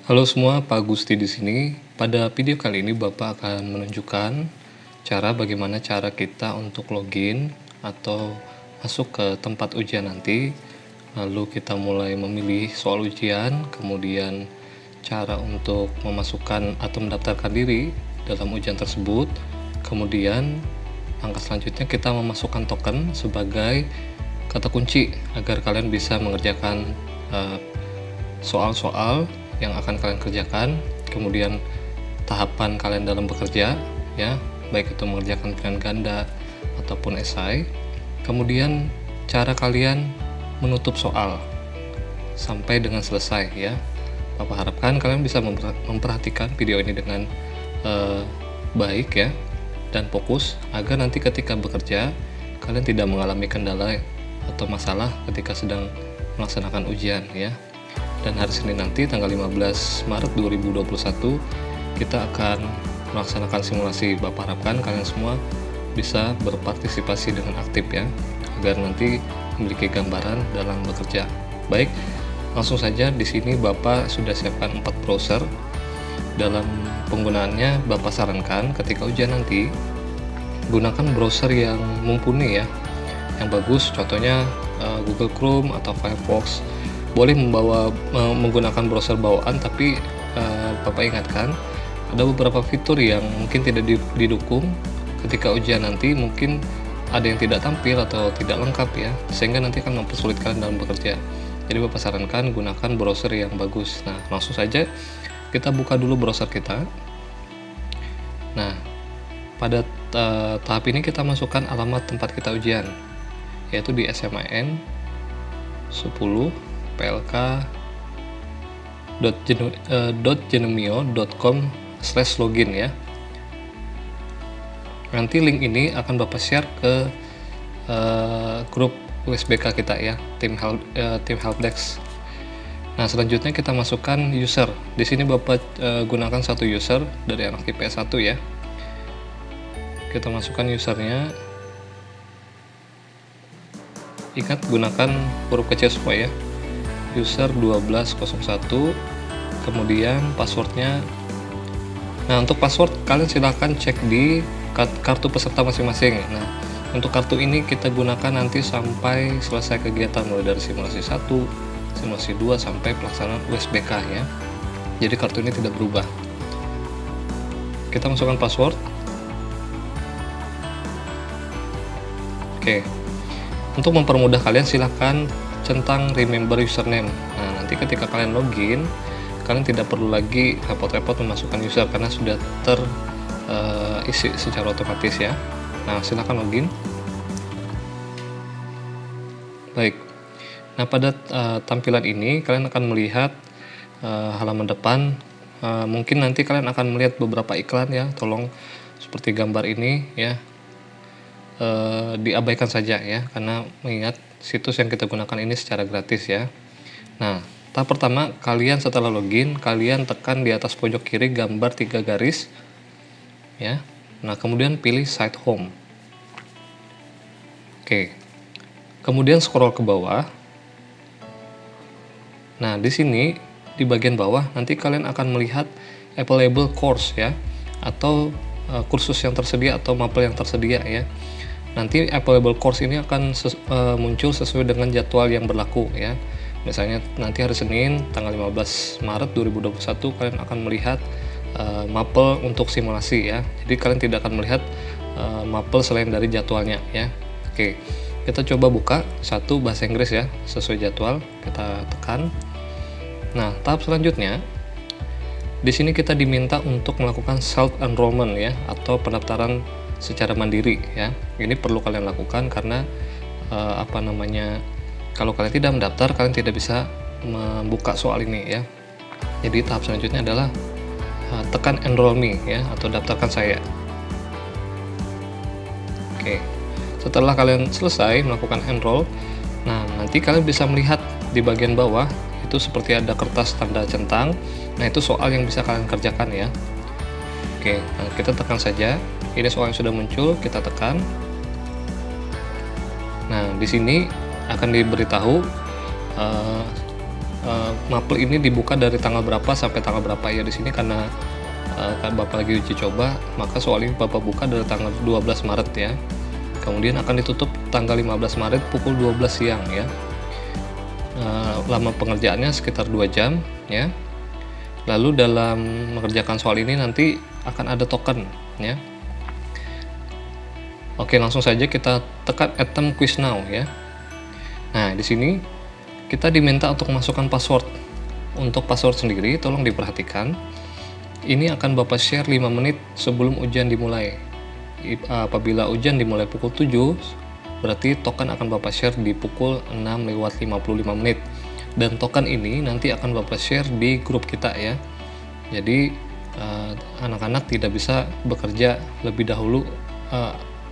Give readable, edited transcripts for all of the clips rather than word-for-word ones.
Halo semua, Pak Gusti di sini. Pada video kali ini Bapak akan menunjukkan bagaimana cara kita untuk login atau masuk ke tempat ujian nanti. Lalu kita mulai memilih soal ujian, kemudian cara untuk memasukkan atau mendaftarkan diri dalam ujian tersebut. Kemudian langkah selanjutnya kita memasukkan token sebagai kata kunci agar kalian bisa mengerjakan soal-soal yang akan kalian kerjakan. Kemudian tahapan kalian dalam bekerja ya, baik itu mengerjakan pilihan ganda ataupun esai. Kemudian cara kalian menutup soal sampai dengan selesai ya. Bapak harapkan kalian bisa memperhatikan video ini dengan baik ya, dan fokus agar nanti ketika bekerja kalian tidak mengalami kendala atau masalah ketika sedang melaksanakan ujian ya. Dan hari Senin nanti tanggal 15 Maret 2021 kita akan melaksanakan simulasi. Bapak harapkan kalian semua bisa berpartisipasi dengan aktif ya, agar nanti memiliki gambaran dalam bekerja. Baik, langsung saja di sini Bapak sudah siapkan 4 browser. Dalam penggunaannya Bapak sarankan ketika ujian nanti gunakan browser yang mumpuni ya, yang bagus, contohnya Google Chrome atau Firefox. Boleh menggunakan browser bawaan, tapi Bapak ingatkan ada beberapa fitur yang mungkin tidak didukung ketika ujian nanti, mungkin ada yang tidak tampil atau tidak lengkap ya, sehingga nanti akan mempersulit kalian dalam bekerja. Jadi Bapak sarankan gunakan browser yang bagus. Nah, langsung saja kita buka dulu browser kita. Nah, pada tahap ini kita masukkan alamat tempat kita ujian, yaitu di SMAN 10 plk.genemio.com/login ya. Nanti link ini akan Bapak share ke grup USBK kita ya, tim helpdesk. Nah, selanjutnya kita masukkan user. Di sini Bapak gunakan satu user dari anak IPS 1 ya. Kita masukkan usernya. Ingat gunakan huruf kecil semua ya. User 1201, kemudian passwordnya. Nah, untuk password kalian silahkan cek di kartu peserta masing-masing. Nah, untuk kartu ini kita gunakan nanti sampai selesai kegiatan, mulai dari simulasi 1, simulasi 2 sampai pelaksanaan USBK ya. Jadi kartu ini tidak berubah. Kita masukkan password. Oke. Untuk mempermudah kalian silahkan centang remember username. Nah, nanti ketika kalian login, kalian tidak perlu lagi repot-repot memasukkan user karena sudah terisi secara otomatis ya. Nah, silahkan login. Baik. Nah, pada tampilan ini kalian akan melihat halaman depan. Mungkin nanti kalian akan melihat beberapa iklan ya. Tolong seperti gambar ini ya, diabaikan saja ya, karena mengingat situs yang kita gunakan ini secara gratis ya. Nah, tahap pertama, kalian setelah login, kalian tekan di atas pojok kiri gambar 3 garis ya. Nah, kemudian pilih site home. Oke. Kemudian scroll ke bawah. Nah, di sini di bagian bawah nanti kalian akan melihat available course ya, atau kursus yang tersedia atau mapel yang tersedia ya. Nanti available course ini akan muncul sesuai dengan jadwal yang berlaku ya. Misalnya nanti hari Senin tanggal 15 Maret 2021 kalian akan melihat mapel untuk simulasi ya. Jadi kalian tidak akan melihat mapel selain dari jadwalnya ya. Oke, kita coba buka satu bahasa Inggris ya, sesuai jadwal kita tekan. Nah, tahap selanjutnya di sini kita diminta untuk melakukan self enrollment ya, atau pendaftaran secara mandiri ya. Ini perlu kalian lakukan karena kalau kalian tidak mendaftar, kalian tidak bisa membuka soal ini ya. Jadi tahap selanjutnya adalah tekan enroll me ya, atau daftarkan saya. Oke. Setelah kalian selesai melakukan enroll, nah nanti kalian bisa melihat di bagian bawah itu seperti ada kertas tanda centang. Nah, itu soal yang bisa kalian kerjakan ya. Oke, nah kita tekan saja. Ini soal yang sudah muncul, kita tekan. Nah, di sini akan diberitahu mapel ini dibuka dari tanggal berapa sampai tanggal berapa ya. Di sini karena kan Bapak lagi uji coba, maka soal ini Bapak buka dari tanggal 12 Maret ya. Kemudian akan ditutup tanggal 15 Maret pukul 12 siang ya. Lama pengerjaannya sekitar 2 jam ya. Lalu dalam mengerjakan soal ini nanti akan ada token ya. Oke, langsung saja kita tekan Attempt Quiz Now ya. Nah, di sini kita diminta untuk memasukkan password. Untuk password sendiri tolong diperhatikan. Ini akan Bapak share 5 menit sebelum ujian dimulai. Apabila ujian dimulai pukul 7, berarti token akan Bapak share di pukul 6:55 menit. Dan token ini nanti akan Bapak share di grup kita ya. Jadi anak-anak tidak bisa bekerja lebih dahulu,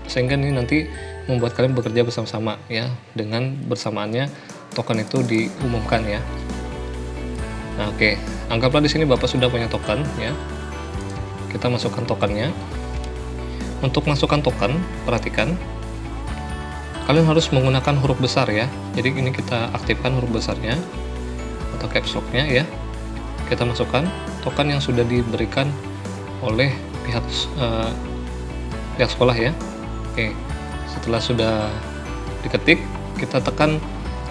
sehingga ini nanti membuat kalian bekerja bersama-sama ya, dengan bersamaannya token itu diumumkan ya. Nah, oke, anggaplah di sini Bapak sudah punya token ya. Kita masukkan tokennya. Untuk masukkan token, perhatikan kalian harus menggunakan huruf besar ya. Jadi ini kita aktifkan huruf besarnya atau caps lock-nya ya. Kita masukkan token yang sudah diberikan oleh pihak sekolah ya. Oke, setelah sudah diketik, kita tekan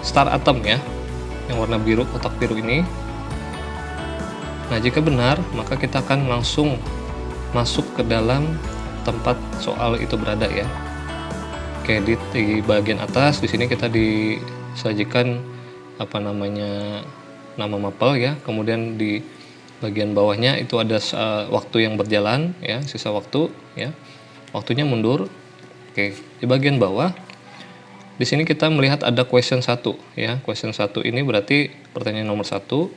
Start Attempt ya, yang warna biru, kotak biru ini. Nah, jika benar, maka kita akan langsung masuk ke dalam tempat soal itu berada ya. Oke, di bagian atas di sini kita disajikan nama mapel ya. Kemudian di bagian bawahnya itu ada waktu yang berjalan ya, sisa waktu ya. Waktunya mundur. Oke, di bagian bawah di sini kita melihat ada question 1 ya. Question 1 ini berarti pertanyaan nomor 1.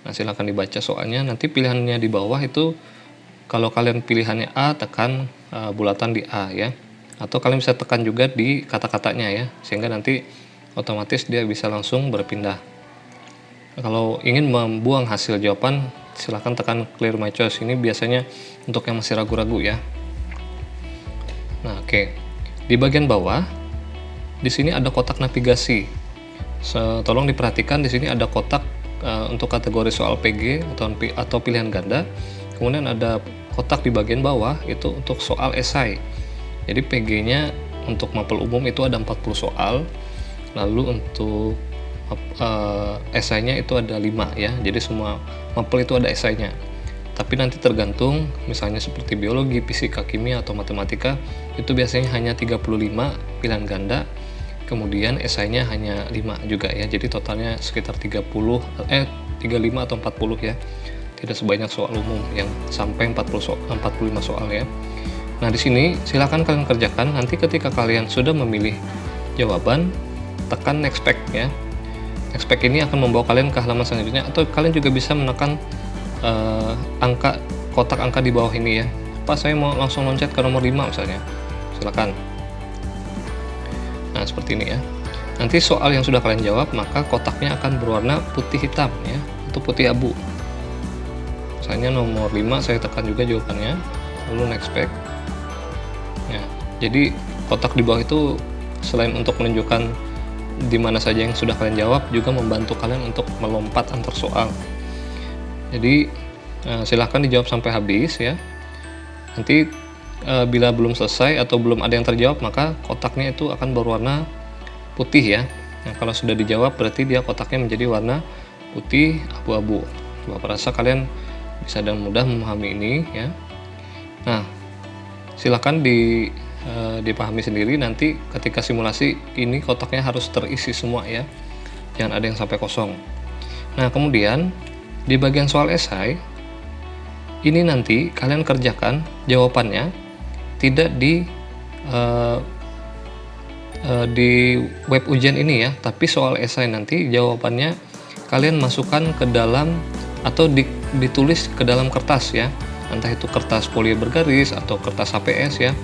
Nah, silakan dibaca soalnya. Nanti pilihannya di bawah itu, kalau kalian pilihannya A, tekan bulatan di A ya. Atau kalian bisa tekan juga di kata-katanya ya, sehingga nanti otomatis dia bisa langsung berpindah. Kalau ingin membuang hasil jawaban, silakan tekan Clear My Choice. Ini biasanya untuk yang masih ragu-ragu ya. Nah, oke. Di bagian bawah, di sini ada kotak navigasi. Tolong diperhatikan, di sini ada kotak untuk kategori soal PG atau pilihan ganda. Kemudian ada kotak di bagian bawah itu untuk soal esai. Jadi PG-nya untuk mapel umum itu ada 40 soal. Lalu untuk esainya itu ada 5 ya. Jadi semua mapel itu ada esainya. Tapi nanti tergantung, misalnya seperti biologi, fisika, kimia, atau matematika, itu biasanya hanya 35 pilihan ganda, kemudian esainya hanya 5 juga ya. Jadi totalnya sekitar 35 atau 40 ya. Tidak sebanyak soal umum yang sampai 45 soal ya. Nah, di sini silakan kalian kerjakan. Nanti ketika kalian sudah memilih jawaban, tekan next page ya. Next page ini akan membawa kalian ke halaman selanjutnya, atau kalian juga bisa menekan kotak angka di bawah ini ya. Pak, saya mau langsung loncat ke nomor 5 misalnya. Silakan. Nah, seperti ini ya. Nanti soal yang sudah kalian jawab, maka kotaknya akan berwarna putih hitam ya, atau putih abu. Misalnya nomor 5 saya tekan juga jawabannya, lalu next page. Ya, jadi kotak di bawah itu selain untuk menunjukkan di mana saja yang sudah kalian jawab, juga membantu kalian untuk melompat antar soal. Jadi silahkan dijawab sampai habis ya. Nanti bila belum selesai atau belum ada yang terjawab, maka kotaknya itu akan berwarna putih ya. Nah, kalau sudah dijawab berarti dia kotaknya menjadi warna putih abu-abu. Bapak rasa kalian bisa dengan mudah memahami ini ya. Nah, silahkan dipahami sendiri. Nanti ketika simulasi ini kotaknya harus terisi semua ya, jangan ada yang sampai kosong. Nah, kemudian di bagian soal esai ini nanti kalian kerjakan jawabannya tidak di web ujian ini ya, tapi soal esai nanti jawabannya kalian masukkan ke dalam atau ditulis ke dalam kertas ya, entah itu kertas folio bergaris atau kertas HPS ya.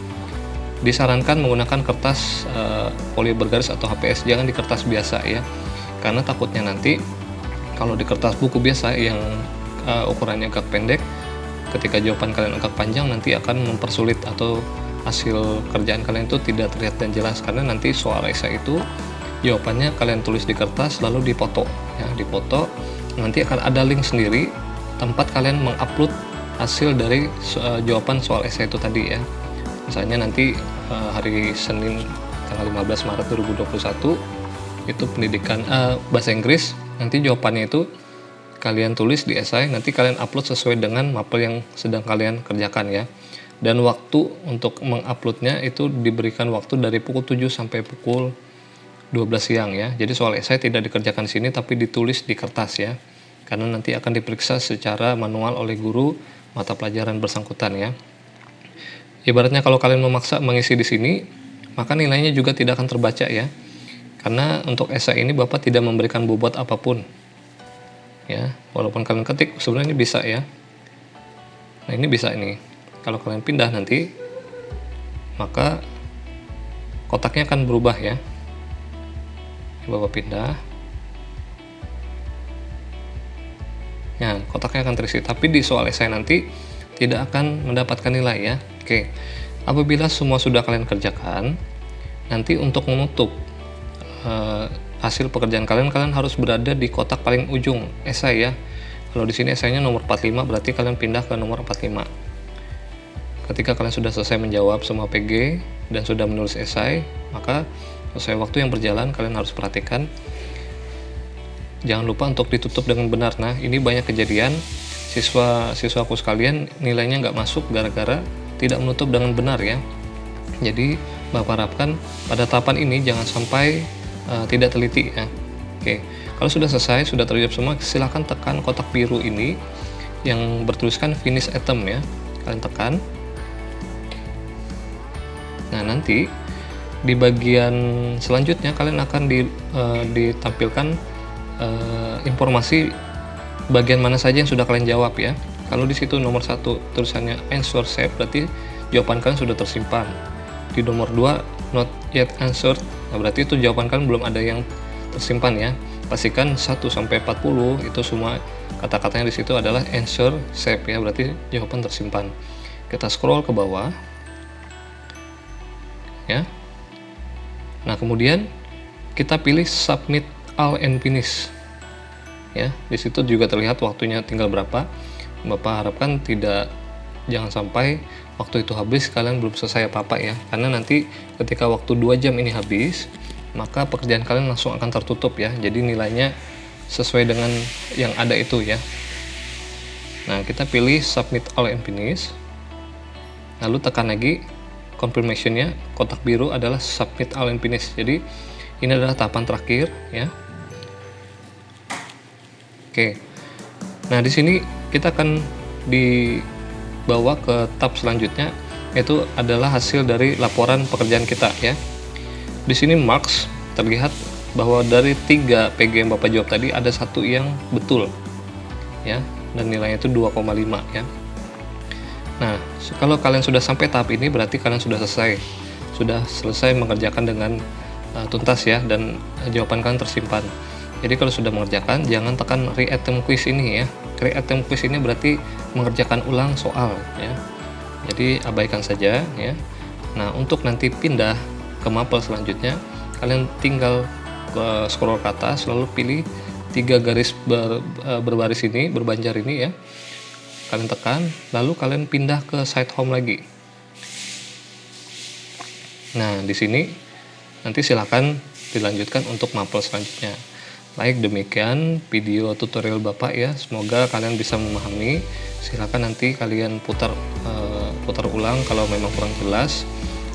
Disarankan menggunakan kertas folio bergaris atau HPS, jangan di kertas biasa ya, karena takutnya nanti kalau di kertas buku biasa yang ukurannya agak pendek, ketika jawaban kalian agak panjang nanti akan mempersulit atau hasil kerjaan kalian itu tidak terlihat dan jelas, karena nanti soal esai itu jawabannya kalian tulis di kertas lalu dipoto ya, dipoto. Nanti akan ada link sendiri tempat kalian mengupload hasil dari jawaban soal esai itu tadi ya. Misalnya nanti hari Senin tanggal 15 Maret 2021 itu pendidikan bahasa Inggris, nanti jawabannya itu kalian tulis di esai, nanti kalian upload sesuai dengan mapel yang sedang kalian kerjakan ya. Dan waktu untuk menguploadnya itu diberikan waktu dari pukul 7 sampai pukul 12 siang ya. Jadi soal esai tidak dikerjakan di sini tapi ditulis di kertas ya. Karena nanti akan diperiksa secara manual oleh guru mata pelajaran bersangkutan ya. Ibaratnya kalau kalian memaksa mengisi di sini, maka nilainya juga tidak akan terbaca ya. Karena untuk esai ini Bapak tidak memberikan bobot apapun. Ya, walaupun kalian ketik sebenarnya bisa ya. Nah, ini bisa ini. Kalau kalian pindah nanti, maka kotaknya akan berubah ya. Bapak pindah. Nah, kotaknya akan terisi, tapi di soal esai nanti tidak akan mendapatkan nilai ya. Oke. Apabila semua sudah kalian kerjakan, nanti untuk menutup hasil pekerjaan kalian harus berada di kotak paling ujung esai ya. Kalau di sini esainya nomor 45, berarti kalian pindah ke nomor 45. Ketika kalian sudah selesai menjawab semua PG dan sudah menulis esai, maka sesuai waktu yang berjalan kalian harus perhatikan. Jangan lupa untuk ditutup dengan benar. Nah, ini banyak kejadian siswaku sekalian nilainya nggak masuk gara-gara tidak menutup dengan benar ya. Jadi Bapak harapkan pada tahapan ini jangan sampai tidak teliti ya. Oke, kalau sudah selesai, sudah terjawab semua, silahkan tekan kotak biru ini yang bertuliskan finish item ya. Kalian tekan. Nah, nanti di bagian selanjutnya kalian akan ditampilkan informasi bagian mana saja yang sudah kalian jawab ya. Kalau di situ nomor 1 tulisannya answer saved, berarti jawaban kalian sudah tersimpan. Di nomor 2 not yet answered, nah berarti itu jawaban kalian belum ada yang tersimpan ya. Pastikan 1 sampai 40 itu semua kata-katanya di situ adalah answer saved ya, berarti jawaban tersimpan. Kita scroll ke bawah ya. Nah, kemudian kita pilih submit all and finish ya. Di situ juga terlihat waktunya tinggal berapa. Bapak harapkan jangan sampai waktu itu habis kalian belum selesai apa-apa ya, karena nanti ketika waktu 2 jam ini habis, maka pekerjaan kalian langsung akan tertutup ya. Jadi nilainya sesuai dengan yang ada itu ya. Nah, kita pilih submit all and finish, lalu tekan lagi confirmation-nya, kotak biru adalah submit all and finish. Jadi ini adalah tahapan terakhir ya. Oke. Nah, di sini kita akan dibawa ke tab selanjutnya, yaitu adalah hasil dari laporan pekerjaan kita ya. Di sini marks terlihat bahwa dari 3 PG yang Bapak jawab tadi ada 1 yang betul ya, dan nilainya itu 2,5 ya. Nah, kalau kalian sudah sampai tahap ini berarti kalian sudah selesai mengerjakan dengan tuntas ya, dan jawaban kalian tersimpan. Jadi kalau sudah mengerjakan, jangan tekan re-attempt quiz ini ya. Re-attempt quiz ini berarti mengerjakan ulang soal ya. Jadi abaikan saja ya. Nah, untuk nanti pindah ke mapel selanjutnya, kalian tinggal scroll ke atas lalu pilih 3 garis berbaris ini, berbanjar ini ya. Kalian tekan, lalu kalian pindah ke site home lagi. Nah, di sini nanti silakan dilanjutkan untuk mapel selanjutnya. Baik, demikian video tutorial Bapak ya. Semoga kalian bisa memahami. Silakan nanti kalian putar ulang kalau memang kurang jelas,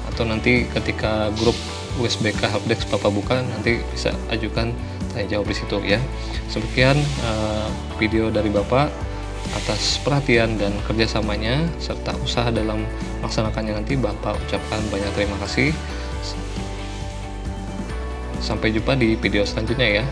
atau nanti ketika grup USBK Helpdesk Bapak buka, nanti bisa ajukan tanya jawab di situ ya. Sekian video dari Bapak. Atas perhatian dan kerjasamanya serta usaha dalam melaksanakannya nanti Bapak ucapkan banyak terima kasih. Sampai jumpa di video selanjutnya ya.